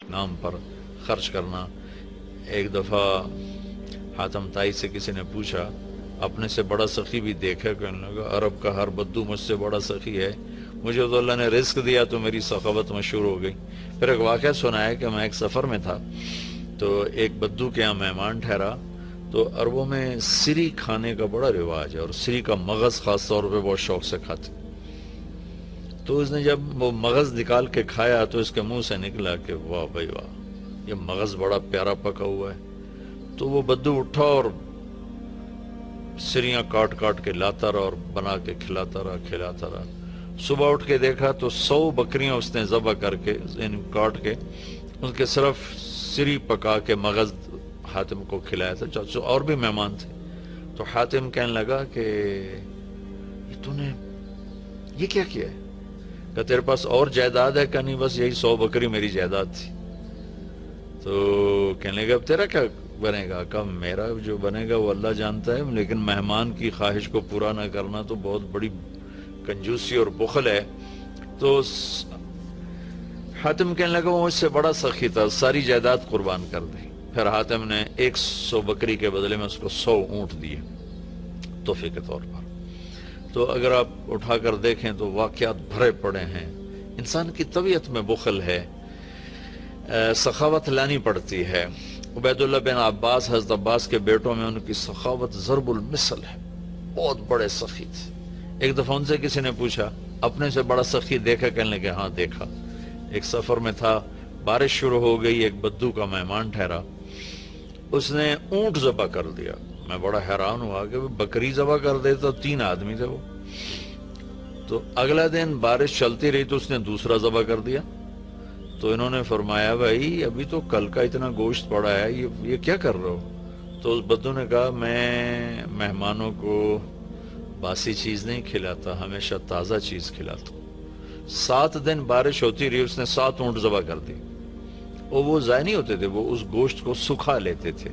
نام پر خرچ کرنا۔ ایک دفعہ حاتم طائی سے کسی نے پوچھا اپنے سے بڑا سخی بھی دیکھا؟ کہنے لگا عرب کا ہر بدو مجھ سے بڑا سخی ہے، مجھے تو اللہ نے رزق دیا تو میری سخاوت مشہور ہو گئی۔ پھر ایک واقعہ سنایا کہ میں ایک سفر میں تھا تو ایک بدو کے یہاں مہمان ٹھہرا، تو عربوں میں سری کھانے کا بڑا رواج ہے، اور سری کا مغز خاص طور پہ بہت شوق سے کھاتے۔ تو اس نے جب وہ مغز نکال کے کھایا تو اس کے منہ سے نکلا کہ واہ بھائی واہ، یہ مغز بڑا پیارا پکا ہوا ہے۔ تو وہ بدو اٹھا اور سریاں کاٹ کاٹ کے لاتا رہا اور بنا کے کھلاتا رہا۔ صبح اٹھ کے دیکھا تو 100 بکریاں اس نے ذبح کر کے کاٹ کے ان کے صرف سری پکا کے مغز حاتم کو کھلایا تھا، اور بھی مہمان تھے۔ تو حاتم کہنے لگا کہ تو نے یہ کیا ہے؟ کہ تیرے پاس اور جائیداد ہے؟ کہ نہیں، بس یہی 100 بکری میری جائیداد تھی۔ تو کہنے لگا اب تیرا کیا بنے گا؟ کہ میرا جو بنے گا وہ اللہ جانتا ہے، لیکن مہمان کی خواہش کو پورا نہ کرنا تو بہت بڑی کنجوسی اور بخل ہے۔ تو حاتم کہنے لگا وہ مجھ سے بڑا سخی تھا، ساری جائیداد قربان کر دی۔ پھر حاتم نے 100 بکری کے بدلے میں اس کو 100 اونٹ دیے تحفے کے طور پر۔ تو اگر آپ اٹھا کر دیکھیں تو واقعات بھرے پڑے ہیں۔ انسان کی طبیعت میں بخل ہے، سخاوت لانی پڑتی ہے۔ عبید اللہ بن عباس، حضرت عباس کے بیٹوں میں، ان کی سخاوت ضرب المثل ہے، بہت بڑے سخی تھے۔ ایک دفعہ ان سے کسی نے پوچھا اپنے سے بڑا سخی دیکھا؟ کہنے لگے ہاں دیکھا۔ ایک سفر میں تھا، بارش شروع ہو گئی، ایک بدو کا مہمان ٹھہرا، اس نے اونٹ ذبح کر دیا۔ میں بڑا حیران ہوا کہ بکری ذبح کر دیتا، 3 آدمی تھے وہ۔ تو اگلا دن بارش چلتی رہی تو اس نے دوسرا ذبح کر دیا۔ تو انہوں نے فرمایا بھائی ابھی تو کل کا اتنا گوشت پڑا ہے، یہ کیا کر رہے ہو؟ تو اس بدو نے کہا میں مہمانوں کو باسی چیز نہیں کھلاتا، ہمیشہ تازہ چیز کھلاتا ہوں۔ 7 دن بارش ہوتی رہی، اس نے 7 اونٹ ذبح کر دی، اور وہ ضائع نہیں ہوتے تھے، وہ اس گوشت کو سکھا لیتے تھے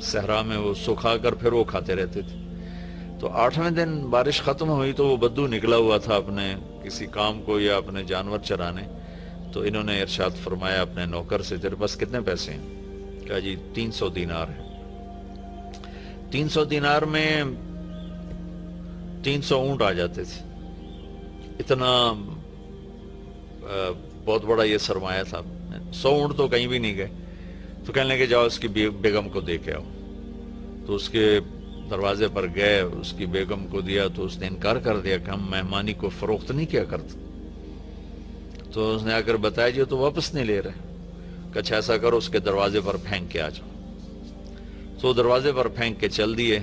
صحرا میں، وہ سکھا کر پھر وہ کھاتے رہتے تھے۔ تو 8ویں دن بارش ختم ہوئی تو وہ بدو نکلا ہوا تھا اپنے کسی کام کو یا اپنے جانور چرانے۔ تو انہوں نے ارشاد فرمایا اپنے نوکر سے تیرے پاس کتنے پیسے ہیں؟ کہا جی 300 دینار ہے۔ 300 دینار میں 300 اونٹ آ جاتے تھے، اتنا بہت بڑا یہ سرمایہ تھا۔ 100 اونٹ تو کہیں بھی نہیں گئے۔ تو کہنے لگے جاؤ اس کی بیگم کو دے کے آؤ۔ تو اس کے دروازے پر گئے، اس کی بیگم کو دیا تو اس نے انکار کر دیا کہ ہم مہمانی کو فروخت نہیں کیا کرتے۔ تو اس نے آ کر بتایا جی تو واپس نہیں لے رہے۔ کچھ ایسا کرو اس کے دروازے پر پھینک کے آ جاؤ۔ تو دروازے پر پھینک کے چل دیے۔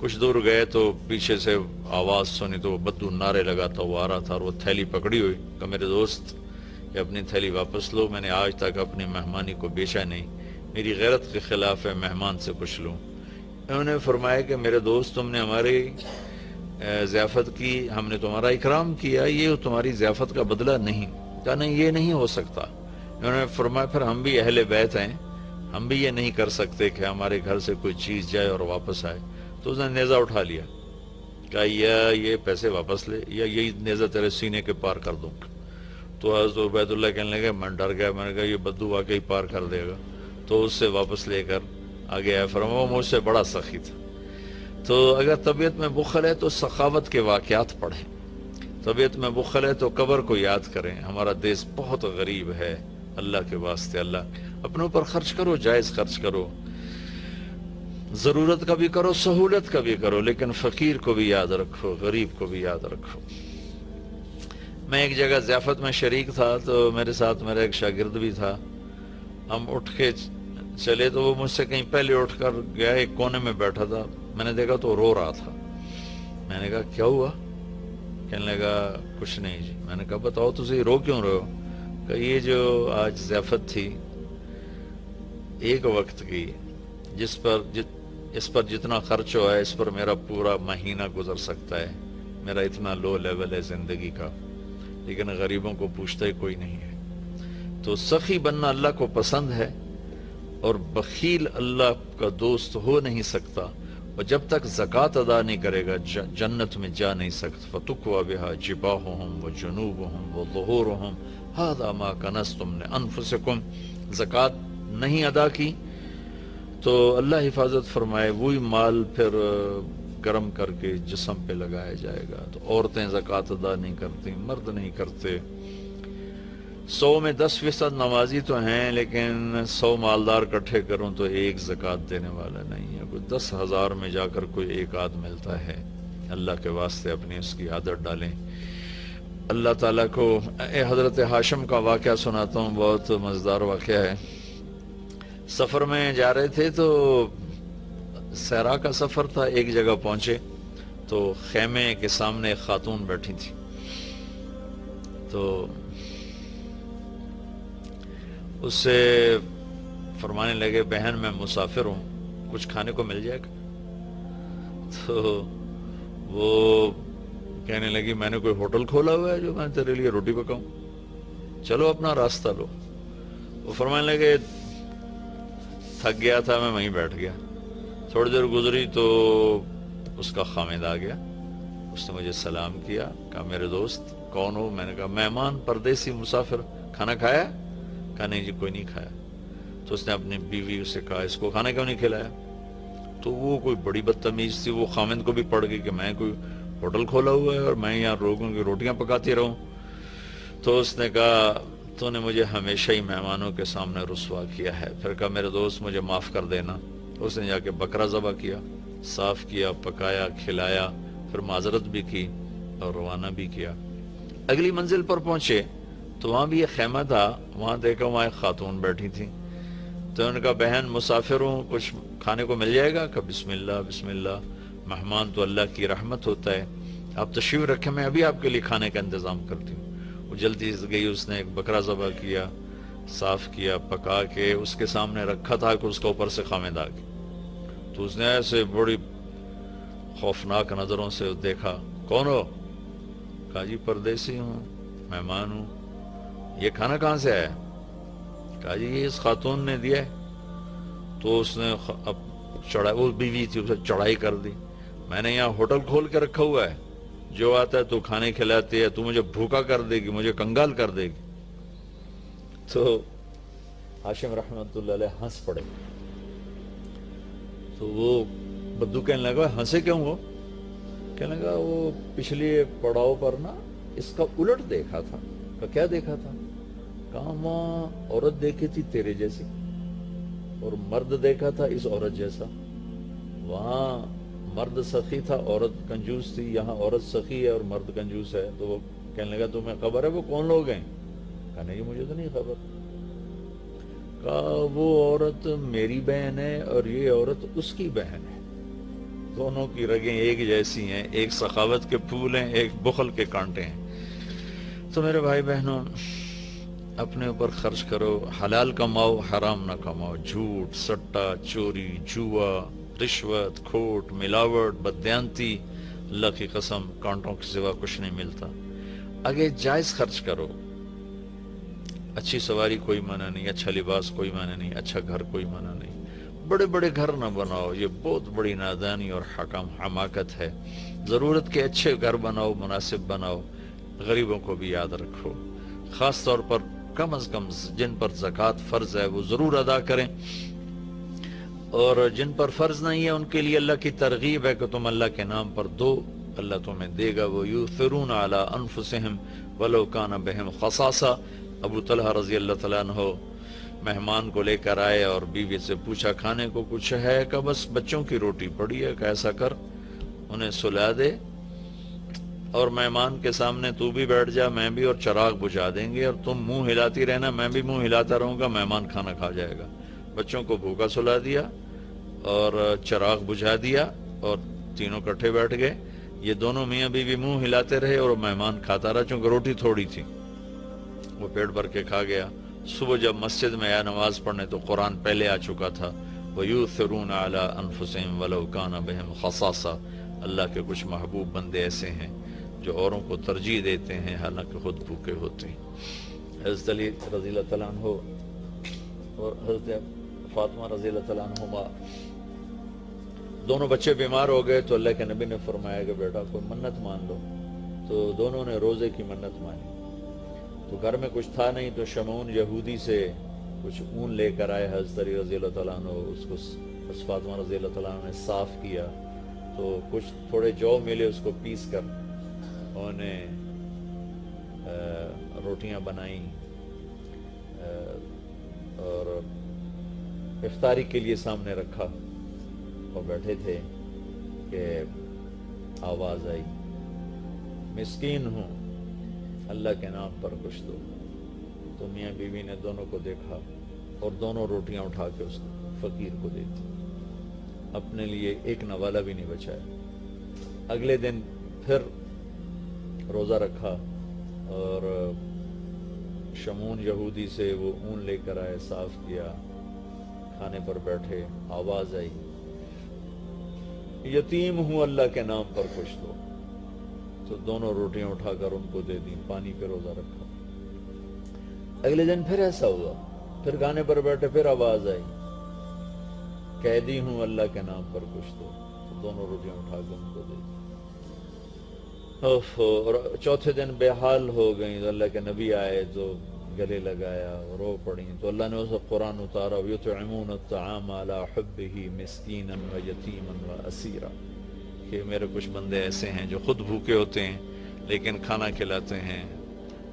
کچھ دور گئے تو پیچھے سے آواز سنی تو وہ بدو نعرے لگاتا وہ آ رہا تھا، اور وہ تھیلی پکڑی ہوئی کہ میرے دوست یہ اپنی تھیلی واپس لو، میں نے آج تک اپنی مہمانی کو بیچا نہیں، میری غیرت کے خلاف ہے مہمان سے کچھ لوں۔ انہوں نے فرمایا کہ میرے دوست تم نے ہماری ضیافت کی، ہم نے تمہارا اکرام کیا، یہ تمہاری ضیافت کا بدلہ نہیں۔ کہا نہیں یہ نہیں ہو سکتا۔ انہوں نے فرمایا پھر ہم بھی اہل بیت ہیں، ہم بھی یہ نہیں کر سکتے کہ ہمارے گھر سے کوئی چیز جائے اور واپس آئے۔ تو اس نے نیزہ اٹھا لیا، کہا یا یہ پیسے واپس لے یا یہی نیزہ تیرے سینے کے پار کر دوں۔ تو حضرت عبید اللہ کہنے لگے میں ڈر گیا، میں نے کہا یہ بدو واقعی پار کر دے گا۔ تو اس سے واپس لے کر آگے آیا، فرمایا وہ مجھ سے بڑا سخی تھا۔ تو اگر طبیعت میں بخل ہے تو سخاوت کے واقعات پڑھیں، طبیعت میں بخل ہے تو قبر کو یاد کریں۔ ہمارا دیش بہت غریب ہے، اللہ کے واسطے اللہ اپنے اوپر خرچ کرو، جائز خرچ کرو، ضرورت کا بھی کرو، سہولت کا بھی کرو، لیکن فقیر کو بھی یاد رکھو، غریب کو بھی یاد رکھو۔ میں ایک جگہ ضیافت میں شریک تھا تو میرے ساتھ میرا ایک شاگرد بھی تھا۔ ہم اٹھ کے چلے تو وہ مجھ سے کہیں پہلے اٹھ کر گیا، ایک کونے میں بیٹھا تھا، میں نے دیکھا تو رو رہا تھا۔ میں نے کہا کیا ہوا؟ کہنے لگا کچھ نہیں جی۔ میں نے کہا بتاؤ تجھے رو کیوں رہے ہو؟ کہ یہ جو آج ضیافت تھی ایک وقت کی، اس پر جتنا خرچ ہوا ہے اس پر میرا پورا مہینہ گزر سکتا ہے، میرا اتنا لو لیول ہے زندگی کا، لیکن غریبوں کو پوچھتا ہی کوئی نہیں ہے۔ تو سخی بننا اللہ کو پسند ہے، اور بخیل اللہ کا دوست ہو نہیں سکتا، اور جب تک زکوٰۃ ادا نہیں کرے گا جنت میں جا نہیں سکتا۔ فَتُقْوَى بِهَا جِبَاهُهُمْ وَجُنُوبُهُمْ وَظُهُورُهُمْ هَذَا مَا كَنَزْتُمْ لِأَنفُسِكُمْ زکوٰۃ نہیں ادا کی تو اللہ حفاظت فرمائے وہی مال پھر گرم کر کے جسم پہ لگایا جائے گا. تو عورتیں زکوٰۃ ادا نہیں کرتی، مرد نہیں کرتے. 100 میں 10% نمازی تو ہیں، لیکن 100 مالدار اکٹھے کروں تو ایک زکوٰۃ دینے والا نہیں ہے. کوئی 10,000 میں جا کر کوئی ایک آدھ ملتا ہے. اللہ کے واسطے اپنی اس کی عادت ڈالیں. اللہ تعالیٰ کو حضرت ہاشم کا واقعہ سناتا ہوں، بہت مزیدار واقعہ ہے. سفر میں جا رہے تھے تو صحرا کا سفر تھا. ایک جگہ پہنچے تو خیمے کے سامنے ایک خاتون بیٹھی تھی. تو اس سے فرمانے لگے بہن میں مسافر ہوں، کچھ کھانے کو مل جائے گا؟ تو وہ کہنے لگی میں نے کوئی ہوٹل کھولا ہوا ہے جو میں تیرے لیے روٹی پکاؤں، چلو اپنا راستہ لو. وہ فرمانے لگے تھک گیا تھا میں وہیں بیٹھ گیا. تھوڑی دیر گزری تو اس کا خامد آ گیا. اس نے مجھے سلام کیا، کہا میرے دوست کون ہو؟ میں نے کہا مہمان، پردیسی، مسافر. کھانا کھایا؟ کہا نہیں جی کوئی نہیں کھایا. تو اس نے اپنی بیوی سے کہا اس کو کھانا کیوں نہیں کھلایا؟ تو وہ کوئی بڑی بدتمیز تھی، وہ خامد کو بھی پڑ گئی کہ میں کوئی ہوٹل کھولا ہوا ہے اور میں یہاں لوگوں کی روٹیاں پکاتی رہوں. تو اس نے کہا تو نے مجھے ہمیشہ ہی مہمانوں کے سامنے رسوا کیا ہے. پھر کہا میرے دوست مجھے معاف کر دینا. اس نے جا کے بکرا ذبح کیا، صاف کیا، پکایا، کھلایا، پھر معذرت بھی کی اور روانہ بھی کیا. اگلی منزل پر پہنچے تو وہاں بھی ایک خیمہ تھا. وہاں دیکھا وہاں ایک خاتون بیٹھی تھی. تو انہوں نے کہا بہن مسافر ہوں، کچھ کھانے کو مل جائے گا؟ کہا بسم اللہ بسم اللہ، مہمان تو اللہ کی رحمت ہوتا ہے، آپ تشریف رکھیں میں ابھی آپ کے لیے کھانے کا انتظام کرتی ہوں. وہ جلدی سے گئی، اس نے ایک بکرا ذبح کیا، صاف کیا، پکا کے اس کے سامنے رکھا تھا کہ اس کا اوپر سے خامد آ گیا. تو اس نے ایسے بڑی خوفناک نظروں سے دیکھا. کون ہو؟ کہا جی پردیسی ہوں، مہمان ہوں. یہ کھانا کہاں سے آیا؟ کہا جی یہ اس خاتون نے دیا ہے. تو اس نے وہ بیوی تھی، اسے چڑھائی کر دی. میں نے یہاں ہوٹل کھول کے رکھا ہوا ہے، جو آتا ہے تو کھانے کھلاتی ہے، تو مجھے بھوکا کر دے گی، مجھے کنگال کر دے گی. تو ہاشم رحمت اللہ علیہ ہنس پڑے. تو وہ بدو کہنے لگا ہنسے کیوں ہو؟ کہنے لگا وہ پچھلی پڑاؤ پر نا اس کا الٹ دیکھا تھا. کہا کیا دیکھا تھا؟ کہا وہاں عورت دیکھی تھی تیرے جیسی اور مرد دیکھا تھا اس عورت جیسا. وہاں مرد سخی تھا، عورت کنجوس تھی. یہاں عورت سخی ہے اور مرد کنجوس ہے. تو وہ کہنے لگا تمہیں خبر ہے وہ کون لوگ ہیں؟ کہا نہیں مجھے تو نہیں خبر. کہا وہ عورت میری بہن ہے اور یہ عورت اس کی بہن ہے. دونوں کی رگیں ایک جیسی ہیں، ایک سخاوت کے پھول ہیں، ایک بخل کے کانٹے ہیں. تو میرے بھائی بہنوں اپنے اوپر خرچ کرو، حلال کماؤ، حرام نہ کماؤ. جھوٹ، سٹا، چوری، جوا، رشوت، کھوٹ، ملاوٹ، بددیانتی، اللہ کی قسم کانٹوں کے سوا کچھ نہیں ملتا. آگے جائز خرچ کرو. اچھی سواری کوئی منع نہیں، اچھا لباس کوئی منع نہیں، اچھا گھر کوئی منع نہیں. بڑے بڑے گھر نہ بناؤ، یہ بہت بڑی نادانی اور حماقت ہے. ضرورت کے اچھے گھر بناؤ، مناسب بناؤ. غریبوں کو بھی یاد رکھو. خاص طور پر کم از کم جن پر زکوٰۃ فرض ہے وہ ضرور ادا کریں، اور جن پر فرض نہیں ہے ان کے لیے اللہ کی ترغیب ہے کہ تم اللہ کے نام پر دو، اللہ تمہیں دے گا. وَيُؤْثِرُونَ عَلَىٰ أَنفُسِهِمْ وَلَوْ كَانَ بِهِمْ خَصَاصَةٌ. ابو طلحہ رضی اللہ تعالیٰ عنہ مہمان کو لے کر آئے اور بیوی سے پوچھا کھانے کو کچھ ہے؟ کہ بس بچوں کی روٹی پڑی ہے. کہ ایسا کر انہیں سلا دے اور مہمان کے سامنے تو بھی بیٹھ جا، میں بھی، اور چراغ بجھا دیں گے اور تم منہ ہلاتی رہنا، میں بھی منہ ہلاتا رہوں گا، مہمان کھانا کھا جائے گا. بچوں کو بھوکا سلا دیا اور چراغ بجھا دیا اور تینوں کٹھے بیٹھ گئے. یہ دونوں میاں بیوی منہ ہلاتے رہے اور مہمان کھاتا رہا، چونکہ روٹی تھوڑی تھی. وہ پیٹ بھر کے کھا گیا. صبح جب مسجد میں آیا نماز پڑھنے تو قرآن پہلے آ چکا تھا. وَيُؤْثِرُونَ عَلَىٰ أَنفُسِهِمْ وَلَوْ كَانَ بِهِمْ خَصَاصَةٌ. اللہ کے کچھ محبوب بندے ایسے ہیں جو اوروں کو ترجیح دیتے ہیں حالانکہ خود بھوکے ہوتے ہیں. حضرت علی رضی اللہ تعالیٰ عنہ اور حضرت فاطمہ رضی اللہ تعالیٰ عنہما دونوں بچے بیمار ہو گئے تو اللہ کے نبی نے فرمایا کہ بیٹا کوئی منت مان لو. تو دونوں نے روزے کی منت مانی. تو گھر میں کچھ تھا نہیں تو شمعون یہودی سے کچھ اون لے کر آئے حضرت علی رضی اللہ تعالیٰ عنہ، اس کو حضرت فاطمہ رضی اللہ تعالیٰ عنہ نے صاف کیا، تو کچھ تھوڑے جو ملے اس کو پیس کر انہوں نے روٹیاں بنائیں اور افطاری کے لیے سامنے رکھا اور بیٹھے تھے کہ آواز آئی، مسکین ہوں اللہ کے نام پر کچھ دو۔ تو میاں بیوی نے دونوں کو دیکھا اور دونوں روٹیاں اٹھا کے اس فقیر کو دے دی، اپنے لیے ایک نوالا بھی نہیں بچایا۔ اگلے دن پھر روزہ رکھا اور شمون یہودی سے وہ اون لے کر آئے، صاف کیا، کھانے پر بیٹھے، آواز آئی، یتیم ہوں اللہ کے نام پر کچھ دو۔ تو دونوں روٹیاں اٹھا کر ان کو دے دی، پانی پہ روزہ رکھا۔ اگلے دن پھر ایسا ہوا، پھر کھانے پر بیٹھے، پھر آواز آئی، قیدی ہوں اللہ کے نام پر کچھ دو۔ تو دونوں روٹیاں اٹھا کے ان کو دے دی۔ اور چوتھے دن بے حال ہو گئیں، تو اللہ کے نبی آئے تو گلے لگایا، رو پڑیں، تو اللہ نے اسے قرآن اتارا، یطعمون الطعام علی حبہ مسکینا و یتیما و اسیرا، کہ میرے کچھ بندے ایسے ہیں جو خود بھوکے ہوتے ہیں لیکن کھانا کھلاتے ہیں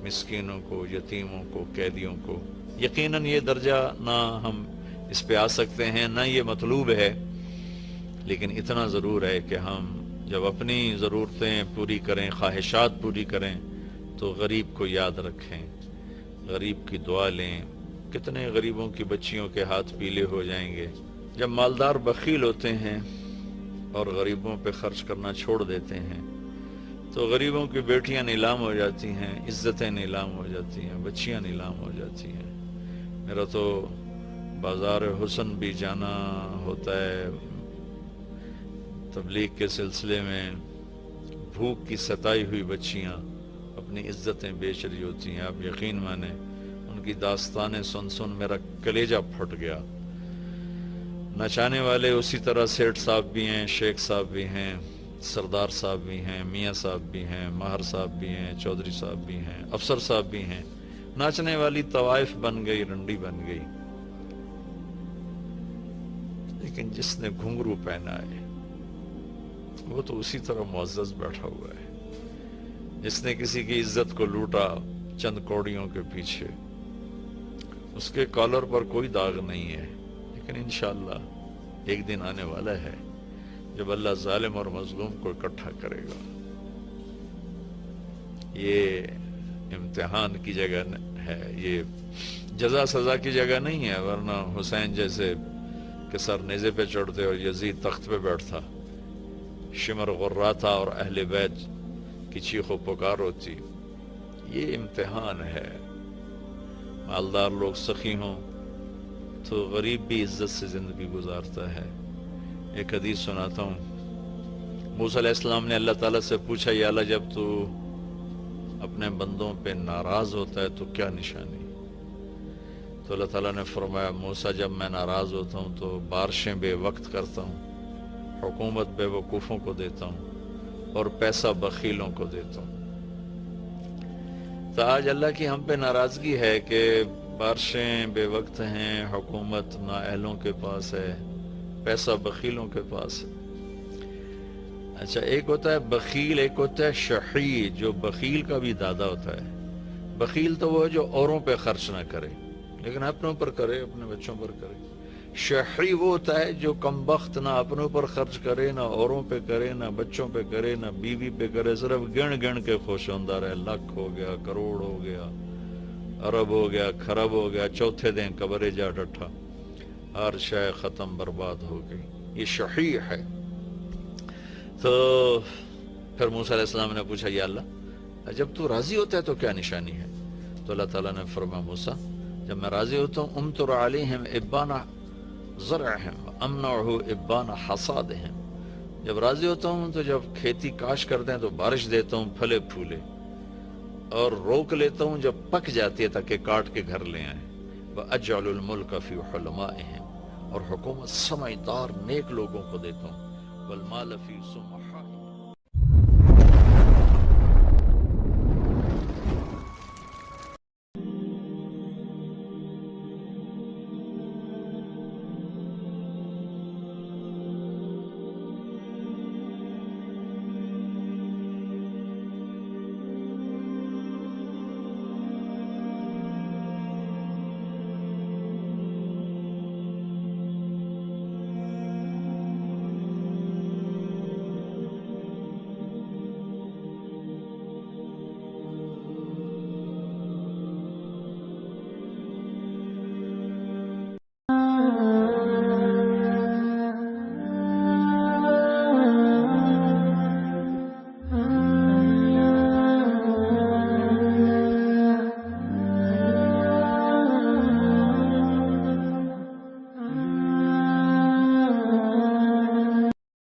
مسکینوں کو، یتیموں کو، قیدیوں کو۔ یقیناً یہ درجہ نہ ہم اس پہ آ سکتے ہیں، نہ یہ مطلوب ہے، لیکن اتنا ضرور ہے کہ ہم جب اپنی ضرورتیں پوری کریں، خواہشات پوری کریں، تو غریب کو یاد رکھیں، غریب کی دعا لیں۔ کتنے غریبوں کی بچیوں کے ہاتھ پیلے ہو جائیں گے جب مالدار بخیل ہوتے ہیں اور غریبوں پہ خرچ کرنا چھوڑ دیتے ہیں، تو غریبوں کی بیٹیاں نیلام ہو جاتی ہیں، عزتیں نیلام ہو جاتی ہیں، بچیاں نیلام ہو جاتی ہیں۔ میرا تو بازار حسن بھی جانا ہوتا ہے تبلیغ کے سلسلے میں، بھوک کی ستائی ہوئی بچیاں اپنی عزتیں بیچ رہی ہوتی ہیں۔ آپ یقین مانیں ان کی داستانیں سن سن میرا کلیجہ پھٹ گیا۔ نچانے والے اسی طرح سیٹھ صاحب بھی ہیں، شیخ صاحب بھی ہیں، سردار صاحب بھی ہیں، میاں صاحب بھی ہیں، ماہر صاحب بھی ہیں، چودھری صاحب بھی ہیں، افسر صاحب بھی ہیں۔ ناچنے والی طوائف بن گئی، رنڈی بن گئی، لیکن جس نے گھنگرو پہنا ہے وہ تو اسی طرح معزز بیٹھا ہوا ہے۔ جس نے کسی کی عزت کو لوٹا چند کوڑیوں کے پیچھے، اس کے کالر پر کوئی داغ نہیں ہے، لیکن انشاءاللہ ایک دن آنے والا ہے جب اللہ ظالم اور مظلوم کو اکٹھا کرے گا۔ یہ امتحان کی جگہ ہے، یہ جزا سزا کی جگہ نہیں ہے، ورنہ حسین جیسے کہ سر نیزے پہ چڑھتے اور یزید تخت پہ بیٹھتا، شمر غراتا اور اہل بیت کی چیخ و پکار ہوتی۔ یہ امتحان ہے، مالدار لوگ سخی ہوں تو غریب بھی عزت سے زندگی گزارتا ہے۔ ایک حدیث سناتا ہوں، موسیٰ علیہ السلام نے اللہ تعالیٰ سے پوچھا، یا اللہ جب تو اپنے بندوں پہ ناراض ہوتا ہے تو کیا نشانی؟ تو اللہ تعالیٰ نے فرمایا، موسیٰ جب میں ناراض ہوتا ہوں تو بارشیں بے وقت کرتا ہوں، حکومت بے وقوفوں کو دیتا ہوں اور پیسہ بخیلوں کو دیتا ہوں۔ تو آج اللہ کی ہم پہ ناراضگی ہے کہ بارشیں بے وقت ہیں، حکومت نااہلوں کے پاس ہے، پیسہ بخیلوں کے پاس ہے۔ اچھا، ایک ہوتا ہے بخیل، ایک ہوتا ہے شحیح، جو بخیل کا بھی دادا ہوتا ہے۔ بخیل تو وہ ہے جو اوروں پہ خرچ نہ کرے لیکن اپنوں پر کرے، اپنے بچوں پر کرے۔ شحیح وہ ہوتا ہے جو کم بخت نہ اپنوں پر خرچ کرے، نہ اوروں پہ کرے، نہ بچوں پہ کرے، نہ بیوی پہ کرے، صرف گن گن کے خوش ہوتا رہے، لاکھ ہو گیا، کروڑ ہو گیا، ارب ہو گیا، خرب ہو گیا، چوتھے دن قبرے جا ڈٹھا، ہر شے ختم برباد ہو گئی۔ یہ شحیح ہے۔ تو پھر موسیٰ علیہ السلام نے پوچھا، یا اللہ جب تو راضی ہوتا ہے تو کیا نشانی ہے؟ تو اللہ تعالیٰ نے فرمایا، موسیٰ جب میں راضی ہوتا ہوں، امطر علیہم ابان زرعہم امنعہ ابان حصادہم، جب راضی ہوتا ہوں تو جب کھیتی کاش کرتے ہیں تو بارش دیتا ہوں پھلے پھولے، اور روک لیتا ہوں جب پک جاتی ہے تاکہ کاٹ کے گھر لے آئیں۔ وَأَجْعَلُ الْمُلْكَ فِي حُلَمَائِهِمْ، اور حکومت سمجھدار نیک لوگوں کو دیتا ہوں، وَالْمَالَ فِي سُمْحِ